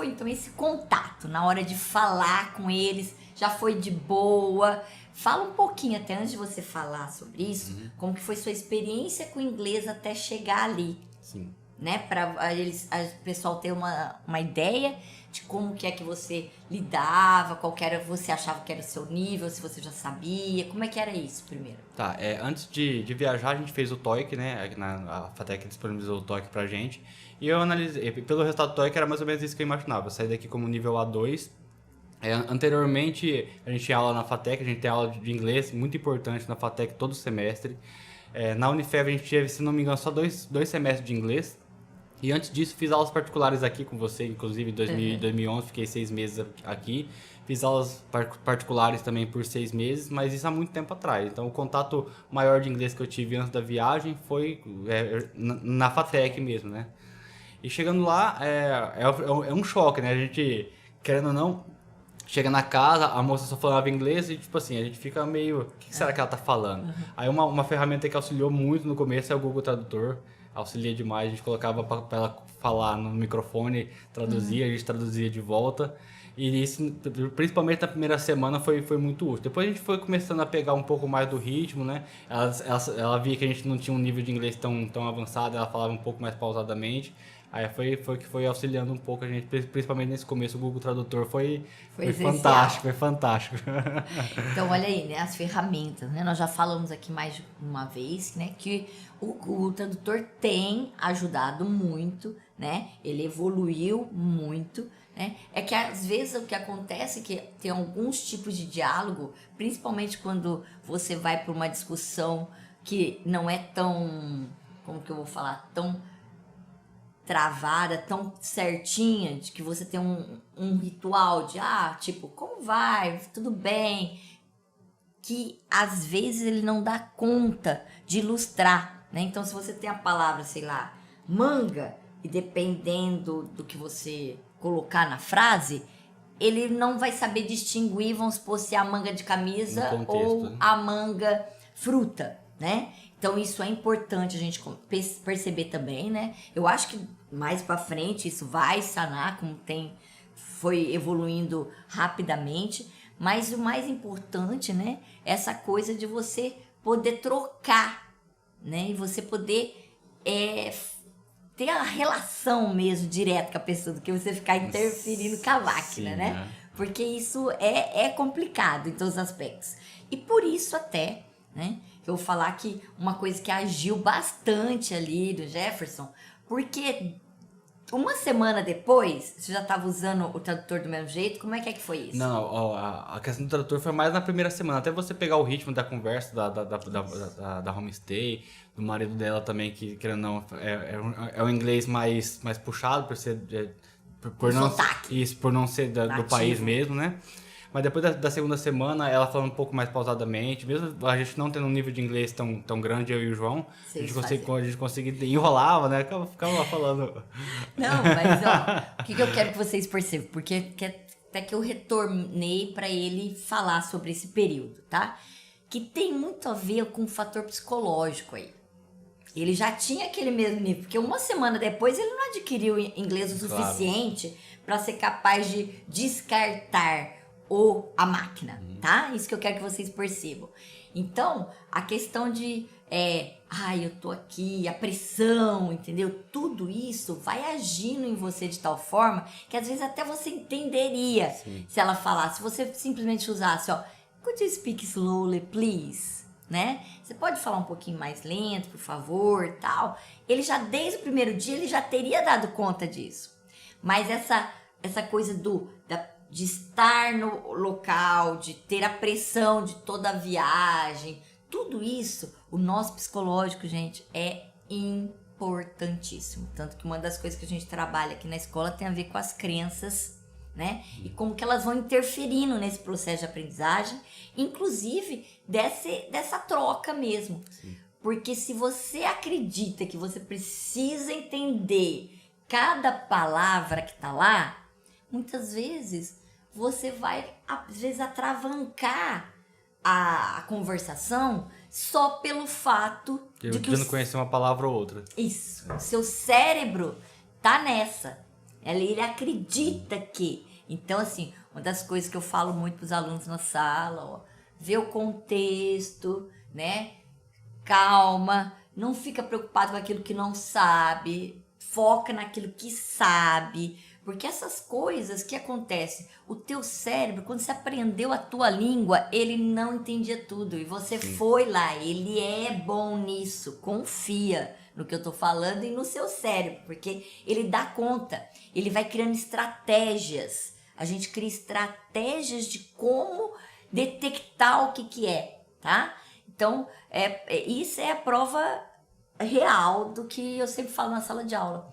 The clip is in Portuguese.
foi então esse contato na hora de falar com eles? Já foi de boa? Fala um pouquinho, até antes de você falar sobre isso, como que foi sua experiência com o inglês até chegar ali. Sim. Né, para o pessoal ter uma ideia de como que é que você lidava, qual que era, você achava que era o seu nível, se você já sabia, como é que era isso primeiro? Tá, antes de viajar a gente fez o TOEIC, né, a FATEC disponibilizou o TOEIC pra gente, e eu analisei, pelo resultado do TOEIC era mais ou menos isso que eu imaginava, eu saí daqui como nível A2. Anteriormente a gente tinha aula na FATEC, a gente tem aula de inglês, muito importante na FATEC todo semestre. Na Unifev a gente teve, se não me engano, só dois semestres de inglês. E antes disso, fiz aulas particulares aqui com você, inclusive em 2011, fiquei 6 meses aqui. Fiz aulas particulares também por 6 meses, mas isso há muito tempo atrás. Então, o contato maior de inglês que eu tive antes da viagem foi na FATEC mesmo, né? E chegando lá, é um choque, né? A gente, querendo ou não, chega na casa, a moça só falava inglês e, tipo assim, a gente fica meio... O que será que ela tá falando? Aí uma ferramenta que auxiliou muito no começo é o Google Tradutor. Auxilia demais, a gente colocava para ela falar no microfone, traduzia, a gente traduzia de volta. E isso, principalmente na primeira semana, foi muito útil. Depois a gente foi começando a pegar um pouco mais do ritmo, né? Ela via que a gente não tinha um nível de inglês tão avançado, ela falava um pouco mais pausadamente. Aí foi auxiliando um pouco a gente, principalmente nesse começo, o Google Tradutor foi fantástico, foi fantástico. Então, olha aí, né, as ferramentas, né? Nós já falamos aqui mais de uma vez, né, que o Google Tradutor tem ajudado muito, né? Ele evoluiu muito, né? É que às vezes o que acontece é que tem alguns tipos de diálogo, principalmente quando você vai para uma discussão que não é tão, como que eu vou falar, tão travada, tão certinha, de que você tem um ritual de, tipo, como vai? Tudo bem? Que às vezes ele não dá conta de ilustrar, né? Então, se você tem a palavra, sei lá, manga, e dependendo do que você colocar na frase, ele não vai saber distinguir, vamos supor, se é a manga de camisa contexto, ou né? a manga fruta, né? Então, isso é importante a gente perceber também, né? Eu acho que mais pra frente isso vai sanar, como foi evoluindo rapidamente. Mas o mais importante, né? É essa coisa de você poder trocar, né? E você poder ter a relação mesmo direta com a pessoa, do que você ficar interferindo com a máquina, Sim, né? Porque isso é complicado em todos os aspectos. E por isso até, né? Eu vou falar que uma coisa que agiu bastante ali do Jefferson, porque uma semana depois, você já estava usando o tradutor do mesmo jeito? Como é que foi isso? Não, a questão do tradutor foi mais na primeira semana. Até você pegar o ritmo da conversa da homestay, do marido dela também, que querendo ou não, é um inglês mais puxado, por ser... por não, sotaque. Isso, por não ser do país mesmo, né? Mas depois da segunda semana, ela falando um pouco mais pausadamente, mesmo a gente não tendo um nível de inglês tão grande, eu e o João, a gente conseguia, enrolava, né? Ficava lá falando. Não, mas ó, o que eu quero que vocês percebam? Porque até que eu retornei para ele falar sobre esse período, tá? Que tem muito a ver com o fator psicológico aí. Ele já tinha aquele mesmo nível, porque uma semana depois ele não adquiriu inglês o suficiente para ser capaz de descartar a máquina, tá? Isso que eu quero que vocês percebam. Então, a questão de eu tô aqui, a pressão, entendeu? Tudo isso vai agindo em você de tal forma que às vezes até você entenderia se ela falasse, se você simplesmente usasse, could you speak slowly, please? Né? Você pode falar um pouquinho mais lento, por favor, tal. Ele já, desde o primeiro dia, ele já teria dado conta disso. Mas essa coisa de estar no local, de ter a pressão de toda a viagem, tudo isso, o nosso psicológico, gente, é importantíssimo. Tanto que uma das coisas que a gente trabalha aqui na escola tem a ver com as crenças, né? E como que elas vão interferindo nesse processo de aprendizagem, inclusive dessa troca mesmo. Sim. Porque se você acredita que você precisa entender cada palavra que tá lá, muitas vezes você vai, às vezes, atravancar a conversação só pelo fato de que não conhecer uma palavra ou outra. Isso, o seu cérebro tá nessa. Ele acredita que. Então, assim, uma das coisas que eu falo muito para os alunos na sala, ó, vê o contexto, né? Calma, não fica preocupado com aquilo que não sabe, foca naquilo que sabe, porque essas coisas que acontecem, o teu cérebro, quando você aprendeu a tua língua, ele não entendia tudo, e você foi lá, ele é bom nisso, confia no que eu tô falando e no seu cérebro, porque ele dá conta, ele vai criando estratégias, a gente cria estratégias de como detectar o que é, tá? Então, isso é a prova real do que eu sempre falo na sala de aula.